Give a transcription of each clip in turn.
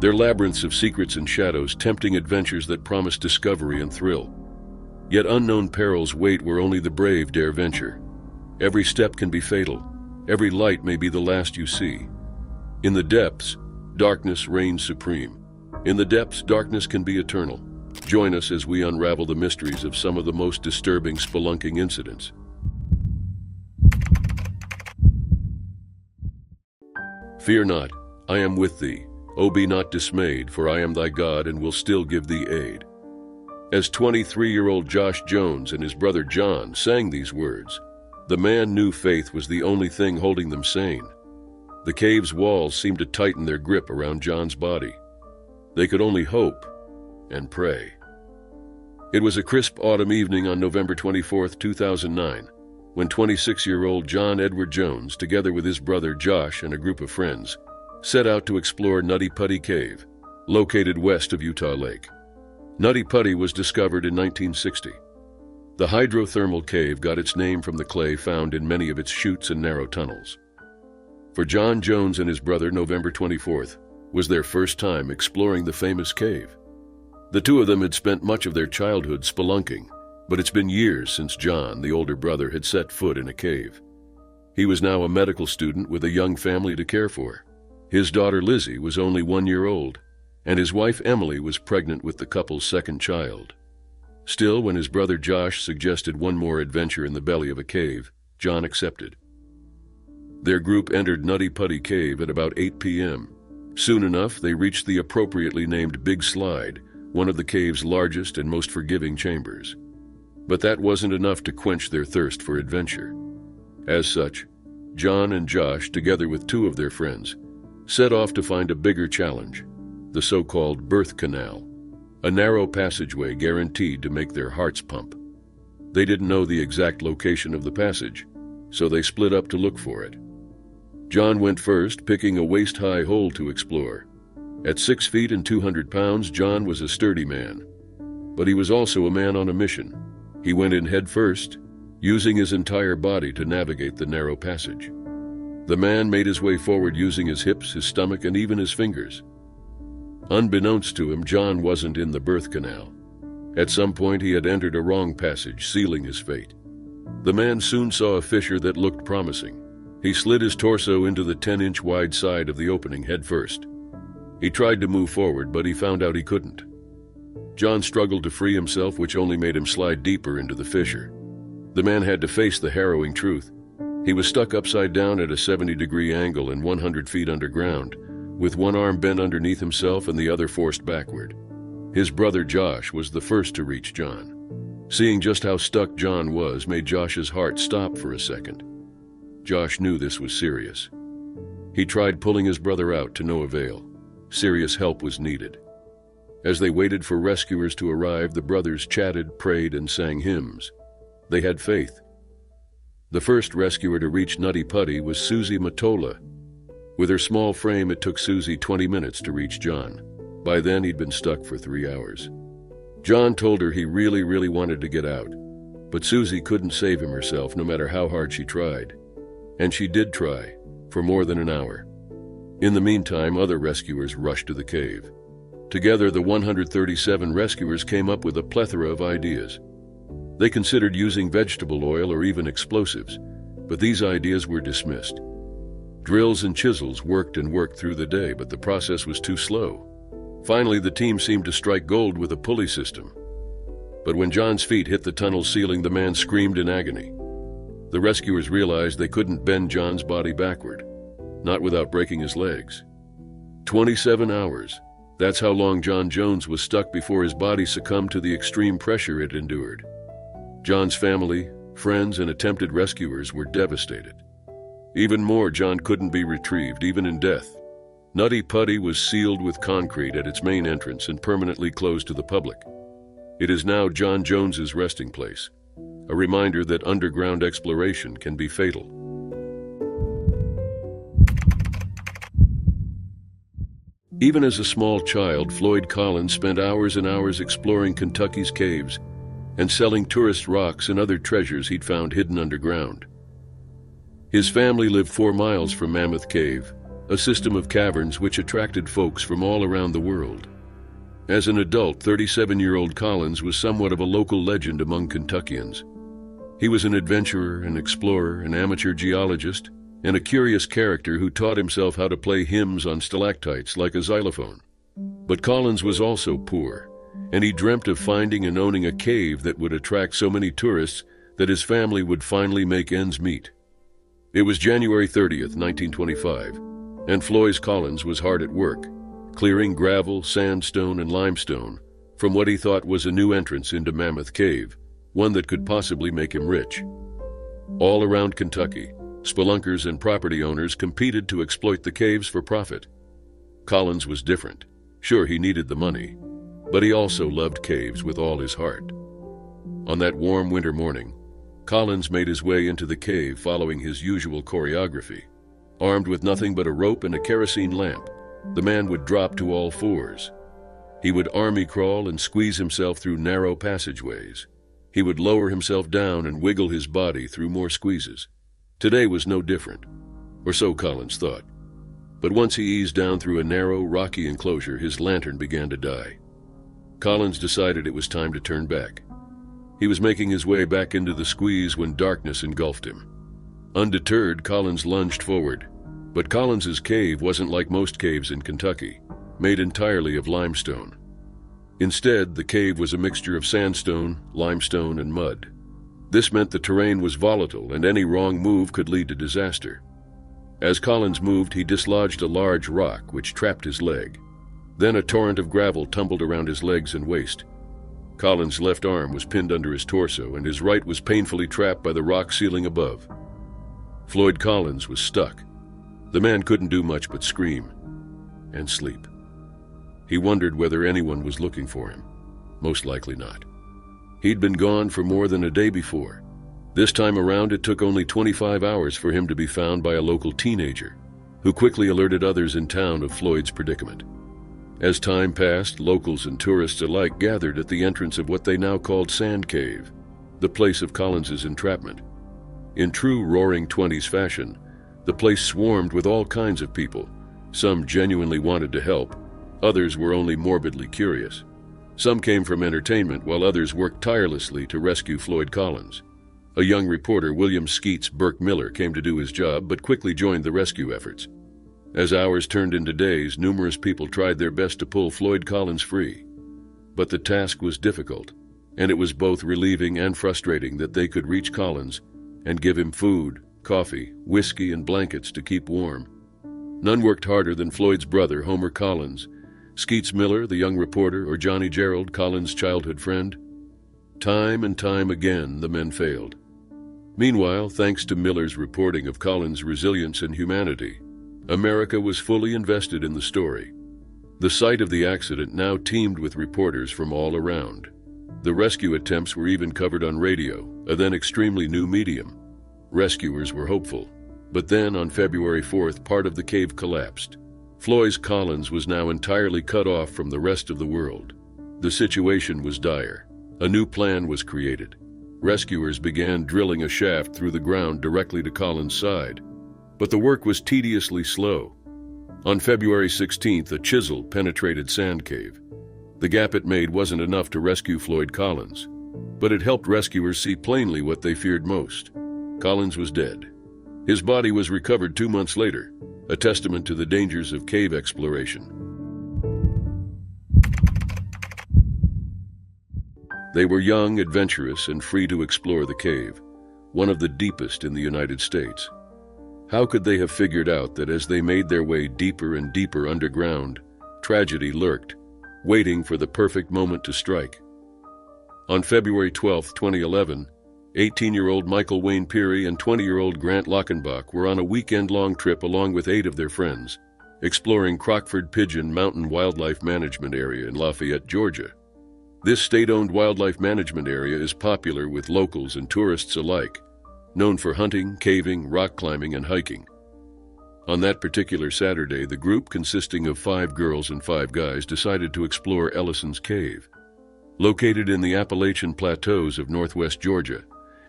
They're labyrinths of secrets and shadows, tempting adventures that promise discovery and thrill. Yet unknown perils wait where only the brave dare venture. Every step can be fatal. Every light may be the last you see. In the depths, darkness reigns supreme. In the depths, darkness can be eternal. Join us as we unravel the mysteries of some of the most disturbing spelunking incidents. Fear not, I am with thee. O be not dismayed, for I am thy God and will still give thee aid. As 23-year-old Josh Jones and his brother John sang these words, the man knew faith was the only thing holding them sane. The cave's walls seemed to tighten their grip around John's body. They could only hope and pray. It was a crisp autumn evening on November 24, 2009, when 26-year-old John Edward Jones, together with his brother Josh and a group of friends, set out to explore Nutty Putty Cave, located west of Utah Lake. Nutty Putty was discovered in 1960. The hydrothermal cave got its name from the clay found in many of its chutes and narrow tunnels. For John Jones and his brother, November 24th was their first time exploring the famous cave. The two of them had spent much of their childhood spelunking, but it's been years since John, the older brother, had set foot in a cave. He was now a medical student with a young family to care for. His daughter Lizzie was only 1 year old, and his wife Emily was pregnant with the couple's second child. Still, when his brother Josh suggested one more adventure in the belly of a cave, John accepted. Their group entered Nutty Putty Cave at about 8 p.m. Soon enough, they reached the appropriately named Big Slide, one of the cave's largest and most forgiving chambers. But that wasn't enough to quench their thirst for adventure. As such, John and Josh, together with two of their friends, set off to find a bigger challenge, the so-called birth canal, a narrow passageway guaranteed to make their hearts pump. They didn't know the exact location of the passage, so they split up to look for it. John went first, picking a waist-high hole to explore. At 6 feet and 200 pounds, John was a sturdy man. But he was also a man on a mission. He went in head first, using his entire body to navigate the narrow passage. The man made his way forward using his hips, his stomach, and even his fingers. Unbeknownst to him, John wasn't in the birth canal. At some point, he had entered a wrong passage, sealing his fate. The man soon saw a fissure that looked promising. He slid his torso into the 10-inch wide side of the opening head first. He tried to move forward, but he found out he couldn't. John struggled to free himself, which only made him slide deeper into the fissure. The man had to face the harrowing truth. He was stuck upside down at a 70-degree angle and 100 feet underground, with one arm bent underneath himself and the other forced backward. His brother Josh was the first to reach John. Seeing just how stuck John was made Josh's heart stop for a second. Josh knew this was serious. He tried pulling his brother out to no avail. Serious help was needed. As they waited for rescuers to arrive, the brothers chatted, prayed, and sang hymns. They had faith. The first rescuer to reach Nutty Putty was Susie Matola. With her small frame, it took Susie 20 minutes to reach John. By then, he'd been stuck for 3 hours. John told her he really wanted to get out, but Susie couldn't save him herself, no matter how hard she tried. And she did try, for more than an hour. In the meantime, other rescuers rushed to the cave. Together, the 137 rescuers came up with a plethora of ideas. They considered using vegetable oil or even explosives, but these ideas were dismissed. Drills and chisels worked through the day, but the process was too slow. Finally, the team seemed to strike gold with a pulley system. But when John's feet hit the tunnel ceiling, the man screamed in agony. The rescuers realized they couldn't bend John's body backward, not without breaking his legs. 27 hours. That's how long John Jones was stuck before his body succumbed to the extreme pressure it endured. John's family, friends, and attempted rescuers were devastated. Even more, John couldn't be retrieved, even in death. Nutty Putty was sealed with concrete at its main entrance and permanently closed to the public. It is now John Jones's resting place, a reminder that underground exploration can be fatal. Even as a small child, Floyd Collins spent hours and hours exploring Kentucky's caves and selling tourist rocks and other treasures he'd found hidden underground. His family lived 4 miles from Mammoth Cave, a system of caverns which attracted folks from all around the world. As an adult, 37-year-old Collins was somewhat of a local legend among Kentuckians. He was an adventurer, an explorer, an amateur geologist, and a curious character who taught himself how to play hymns on stalactites like a xylophone. But Collins was also poor, and he dreamt of finding and owning a cave that would attract so many tourists that his family would finally make ends meet. It was January 30th, 1925, and Floyd Collins was hard at work, clearing gravel, sandstone, and limestone from what he thought was a new entrance into Mammoth Cave, one that could possibly make him rich. All around Kentucky, spelunkers and property owners competed to exploit the caves for profit. Collins was different. Sure, he needed the money, but he also loved caves with all his heart. On that warm winter morning, Collins made his way into the cave following his usual choreography. Armed with nothing but a rope and a kerosene lamp, the man would drop to all fours. He would army crawl and squeeze himself through narrow passageways. He would lower himself down and wiggle his body through more squeezes. Today was no different, or so Collins thought. But once he eased down through a narrow, rocky enclosure, his lantern began to die. Collins decided it was time to turn back. He was making his way back into the squeeze when darkness engulfed him. Undeterred, Collins lunged forward. But Collins's cave wasn't like most caves in Kentucky, made entirely of limestone. Instead, the cave was a mixture of sandstone, limestone, and mud. This meant the terrain was volatile, and any wrong move could lead to disaster. As Collins moved, he dislodged a large rock which trapped his leg. Then a torrent of gravel tumbled around his legs and waist. Collins' left arm was pinned under his torso, and his right was painfully trapped by the rock ceiling above. Floyd Collins was stuck. The man couldn't do much but scream and sleep. He wondered whether anyone was looking for him. Most likely not. He'd been gone for more than a day before. This time around, it took only 25 hours for him to be found by a local teenager, who quickly alerted others in town of Floyd's predicament. As time passed, locals and tourists alike gathered at the entrance of what they now called Sand Cave, the place of Collins's entrapment. In true Roaring Twenties fashion, the place swarmed with all kinds of people. Some genuinely wanted to help. Others were only morbidly curious. Some came from entertainment, while others worked tirelessly to rescue Floyd Collins. A young reporter, William Skeets Burke Miller, came to do his job, but quickly joined the rescue efforts. As hours turned into days, numerous people tried their best to pull Floyd Collins free. But the task was difficult, and it was both relieving and frustrating that they could reach Collins and give him food, coffee, whiskey, and blankets to keep warm. None worked harder than Floyd's brother, Homer Collins, Skeets Miller, the young reporter, or Johnny Gerald, Collins' childhood friend. Time and time again, the men failed. Meanwhile, thanks to Miller's reporting of Collins' resilience and humanity, America was fully invested in the story. The site of the accident now teemed with reporters from all around. The rescue attempts were even covered on radio, a then extremely new medium. Rescuers were hopeful, but then on February 4th, part of the cave collapsed. Floyd Collins was now entirely cut off from the rest of the world. The situation was dire. A new plan was created. Rescuers began drilling a shaft through the ground directly to Collins' side, but the work was tediously slow. On February 16th, a chisel penetrated Sand Cave. The gap it made wasn't enough to rescue Floyd Collins, but it helped rescuers see plainly what they feared most. Collins was dead. His body was recovered 2 months later, a testament to the dangers of cave exploration. They were young, adventurous, and free to explore the cave, one of the deepest in the United States. How could they have figured out that as they made their way deeper and deeper underground, tragedy lurked, waiting for the perfect moment to strike? On February 12, 2011, 18-year-old Michael Wayne Peary and 20-year-old Grant Lockenbach were on a weekend-long trip along with 8 of their friends, exploring Crockford Pigeon Mountain Wildlife Management Area in Lafayette, Georgia. This state-owned wildlife management area is popular with locals and tourists alike, known for hunting, caving, rock climbing, and hiking. On that particular Saturday, the group, consisting of 5 girls and 5 guys, decided to explore Ellison's Cave. Located in the Appalachian Plateaus of northwest Georgia,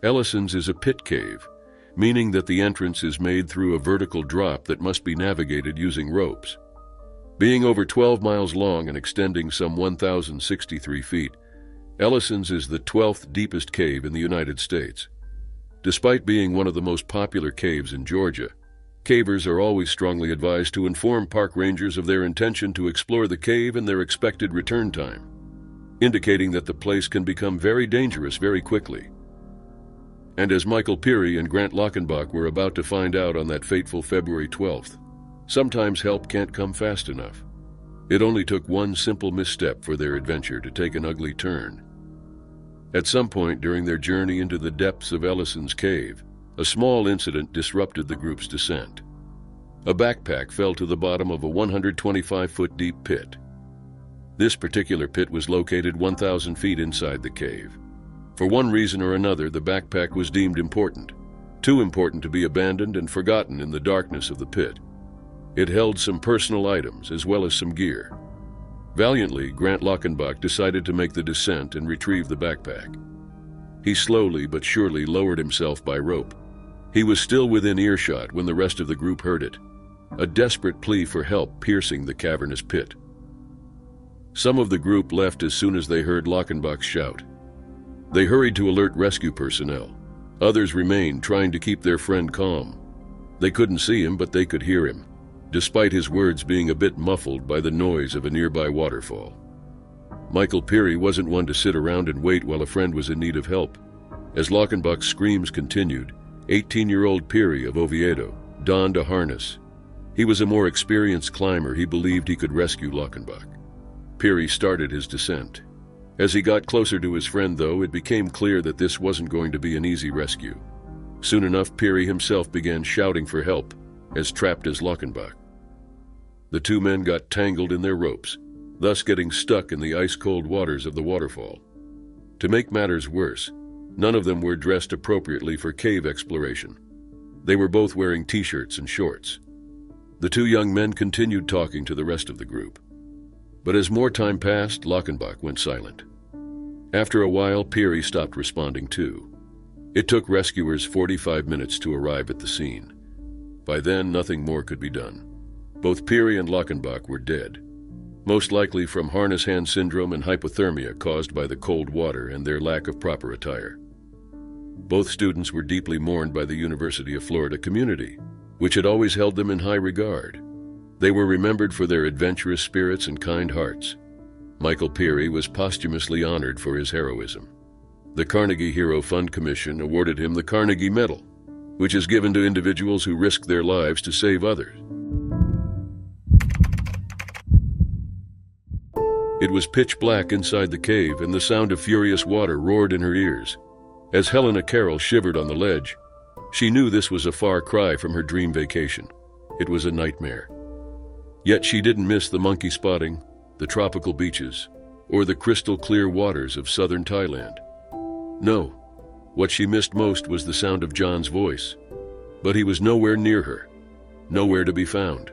Ellison's is a pit cave, meaning that the entrance is made through a vertical drop that must be navigated using ropes. Being over 12 miles long and extending some 1,063 feet, Ellison's is the 12th deepest cave in the United States. Despite being one of the most popular caves in Georgia, cavers are always strongly advised to inform park rangers of their intention to explore the cave and their expected return time, indicating that the place can become very dangerous very quickly. And as Michael Peary and Grant Lockenbach were about to find out on that fateful February 12th, sometimes help can't come fast enough. It only took one simple misstep for their adventure to take an ugly turn. At some point during their journey into the depths of Ellison's cave, a small incident disrupted the group's descent. A backpack fell to the bottom of a 125-foot deep pit. This particular pit was located 1,000 feet inside the cave. For one reason or another, the backpack was deemed important, too important to be abandoned and forgotten in the darkness of the pit. It held some personal items as well as some gear. Valiantly, Grant Lockenbach decided to make the descent and retrieve the backpack. He slowly but surely lowered himself by rope. He was still within earshot when the rest of the group heard it, a desperate plea for help piercing the cavernous pit. Some of the group left as soon as they heard Lockenbach shout. They hurried to alert rescue personnel. Others remained, trying to keep their friend calm. They couldn't see him, but they could hear him, despite his words being a bit muffled by the noise of a nearby waterfall. Michael Peary wasn't one to sit around and wait while a friend was in need of help. As Lockenbach's screams continued, 18-year-old Peary of Oviedo donned a harness. He was a more experienced climber. He believed he could rescue Lockenbach. Peary started his descent. As he got closer to his friend, though, it became clear that this wasn't going to be an easy rescue. Soon enough, Peary himself began shouting for help, as trapped as Lockenbach. The two men got tangled in their ropes, thus getting stuck in the ice-cold waters of the waterfall. To make matters worse, none of them were dressed appropriately for cave exploration. They were both wearing t-shirts and shorts. The two young men continued talking to the rest of the group. But as more time passed, Lockenbach went silent. After a while, Peary stopped responding too. It took rescuers 45 minutes to arrive at the scene. By then, nothing more could be done. Both Peary and Lockenbach were dead, most likely from harness hand syndrome and hypothermia caused by the cold water and their lack of proper attire. Both students were deeply mourned by the University of Florida community, which had always held them in high regard. They were remembered for their adventurous spirits and kind hearts. Michael Peary was posthumously honored for his heroism. The Carnegie Hero Fund Commission awarded him the Carnegie Medal, which is given to individuals who risk their lives to save others. It was pitch black inside the cave, and the sound of furious water roared in her ears. As Helena Carroll shivered on the ledge, she knew this was a far cry from her dream vacation. It was a nightmare. Yet she didn't miss the monkey spotting, the tropical beaches, or the crystal clear waters of southern Thailand. No, what she missed most was the sound of John's voice. But he was nowhere near her, nowhere to be found.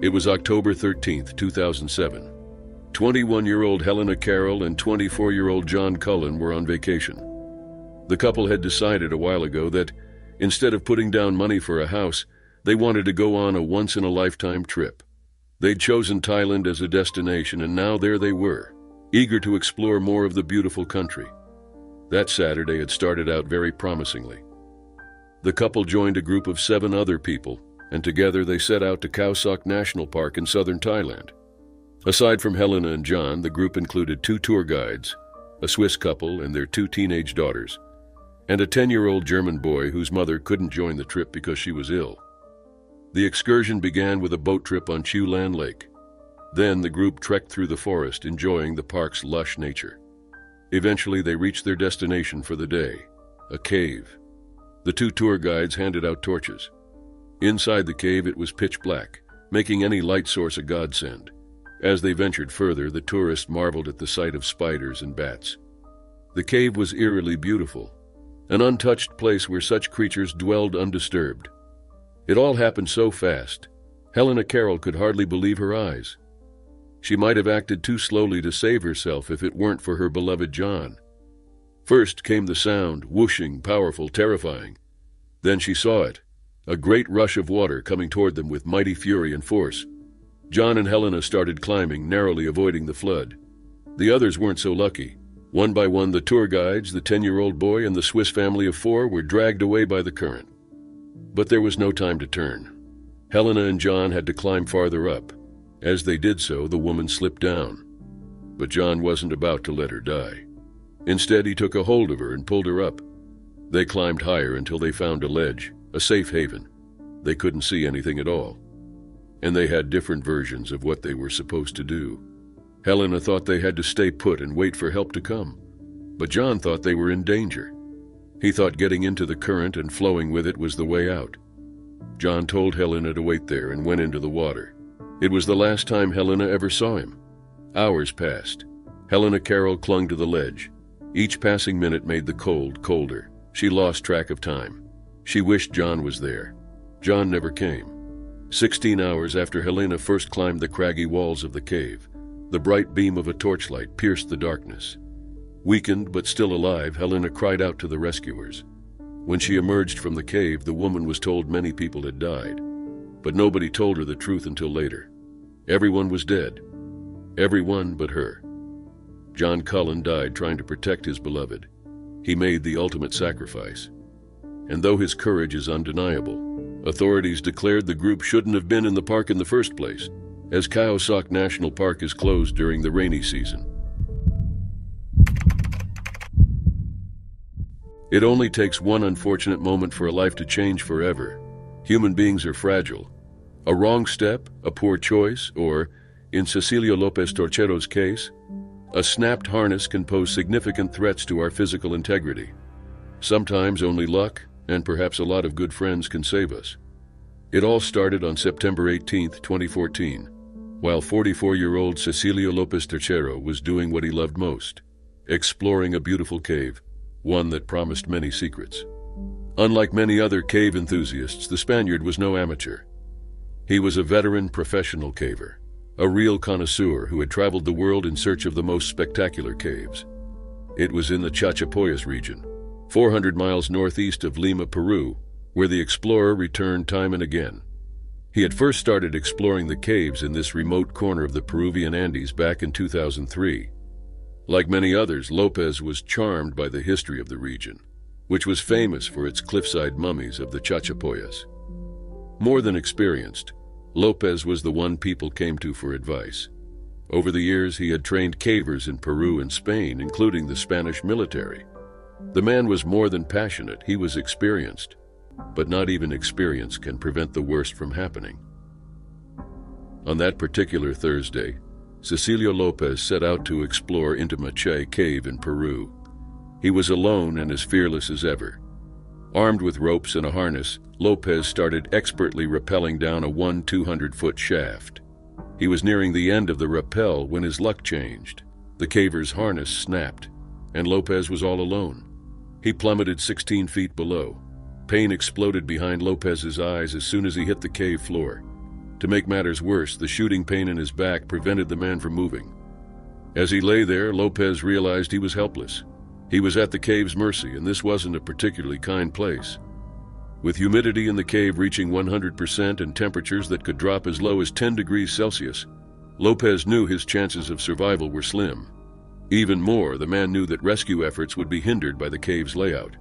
It was October 13th, 2007. 21-year-old Helena Carroll and 24-year-old John Cullen were on vacation. The couple had decided a while ago that, instead of putting down money for a house, they wanted to go on a once-in-a-lifetime trip. They'd chosen Thailand as a destination, and now there they were, eager to explore more of the beautiful country. That Saturday had started out very promisingly. The couple joined a group of 7 other people, and together they set out to Khao Sok National Park in southern Thailand. Aside from Helena and John, the group included 2 tour guides, a Swiss couple and their 2 teenage daughters, and a 10-year-old German boy whose mother couldn't join the trip because she was ill. The excursion began with a boat trip on Chu Lan Lake. Then the group trekked through the forest, enjoying the park's lush nature. Eventually, they reached their destination for the day, a cave. The 2 tour guides handed out torches. Inside the cave, it was pitch black, making any light source a godsend. As they ventured further, the tourists marveled at the sight of spiders and bats. The cave was eerily beautiful, an untouched place where such creatures dwelled undisturbed. It all happened so fast, Helena Carroll could hardly believe her eyes. She might have acted too slowly to save herself if it weren't for her beloved John. First came the sound, whooshing, powerful, terrifying. Then she saw it, a great rush of water coming toward them with mighty fury and force. John and Helena started climbing, narrowly avoiding the flood. The others weren't so lucky. One by one, the tour guides, the 10-year-old boy, and the Swiss family of 4 were dragged away by the current. But there was no time to turn. Helena and John had to climb farther up. As they did so, the woman slipped down. But John wasn't about to let her die. Instead, he took a hold of her and pulled her up. They climbed higher until they found a ledge, a safe haven. They couldn't see anything at all. And they had different versions of what they were supposed to do. Helena thought they had to stay put and wait for help to come. But John thought they were in danger. He thought getting into the current and flowing with it was the way out. John told Helena to wait there and went into the water. It was the last time Helena ever saw him. Hours passed. Helena Carroll clung to the ledge. Each passing minute made the cold colder. She lost track of time. She wished John was there. John never came. 16 hours after Helena first climbed the craggy walls of the cave, the bright beam of a torchlight pierced the darkness. Weakened but still alive, Helena cried out to the rescuers. When she emerged from the cave, the woman was told many people had died. But nobody told her the truth until later. Everyone was dead. Everyone but her. John Cullen died trying to protect his beloved. He made the ultimate sacrifice. And though his courage is undeniable, authorities declared the group shouldn't have been in the park in the first place, as Cahusac National Park is closed during the rainy season. It only takes one unfortunate moment for a life to change forever. Human beings are fragile. A wrong step, a poor choice, or, in Cecilio Lopez Torchero's case, a snapped harness can pose significant threats to our physical integrity. Sometimes only luck, and perhaps a lot of good friends, can save us. It all started on September 18, 2014, while 44-year-old Cecilio Lopez Torchero was doing what he loved most, exploring a beautiful cave, one that promised many secrets. Unlike many other cave enthusiasts, the Spaniard was no amateur. He was a veteran professional caver, a real connoisseur who had traveled the world in search of the most spectacular caves. It was in the Chachapoyas region, 400 miles northeast of Lima, Peru, where the explorer returned time and again. He had first started exploring the caves in this remote corner of the Peruvian Andes back in 2003. Like many others, Lopez was charmed by the history of the region, which was famous for its cliffside mummies of the Chachapoyas. More than experienced, Lopez was the one people came to for advice. Over the years, he had trained cavers in Peru and Spain, including the Spanish military. The man was more than passionate, he was experienced. But not even experience can prevent the worst from happening. On that particular Thursday, Cecilio Lopez set out to explore Intimache Cave in Peru. He was alone and as fearless as ever. Armed with ropes and a harness, Lopez started expertly rappelling down a 200-foot shaft. He was nearing the end of the rappel when his luck changed. The caver's harness snapped, and Lopez was all alone. He plummeted 16 feet below. Pain exploded behind Lopez's eyes as soon as he hit the cave floor. To make matters worse, the shooting pain in his back prevented the man from moving. As he lay there, Lopez realized he was helpless. He was at the cave's mercy, and this wasn't a particularly kind place. With humidity in the cave reaching 100% and temperatures that could drop as low as 10 degrees Celsius, Lopez knew his chances of survival were slim. Even more, the man knew that rescue efforts would be hindered by the cave's layout.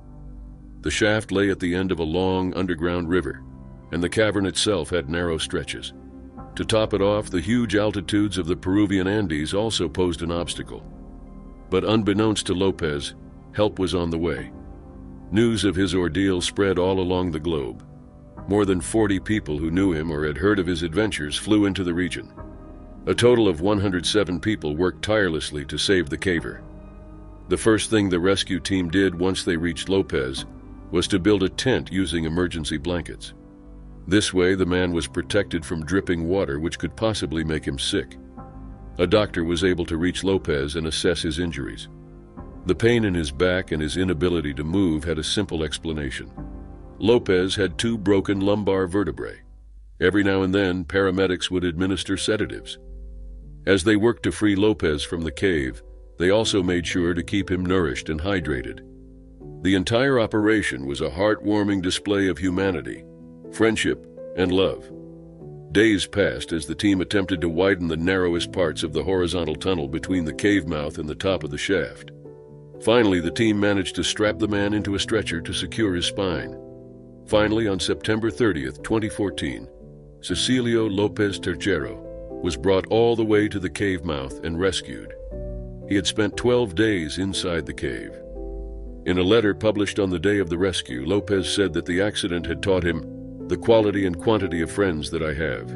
The shaft lay at the end of a long underground river, and the cavern itself had narrow stretches. To top it off, the huge altitudes of the Peruvian Andes also posed an obstacle. But unbeknownst to Lopez, help was on the way. News of his ordeal spread all along the globe. More than 40 people who knew him or had heard of his adventures flew into the region. A total of 107 people worked tirelessly to save the caver. The first thing the rescue team did once they reached Lopez was to build a tent using emergency blankets. This way, the man was protected from dripping water which could possibly make him sick. A doctor was able to reach Lopez and assess his injuries. The pain in his back and his inability to move had a simple explanation. Lopez had 2 broken lumbar vertebrae. Every now and then, paramedics would administer sedatives. As they worked to free Lopez from the cave, they also made sure to keep him nourished and hydrated. The entire operation was a heartwarming display of humanity, friendship, and love. Days passed as the team attempted to widen the narrowest parts of the horizontal tunnel between the cave mouth and the top of the shaft. Finally, the team managed to strap the man into a stretcher to secure his spine. Finally, on September 30th, 2014, Cecilio Lopez Tercero was brought all the way to the cave mouth and rescued. He had spent 12 days inside the cave. In a letter published on the day of the rescue, Lopez said that the accident had taught him the quality and quantity of friends that I have.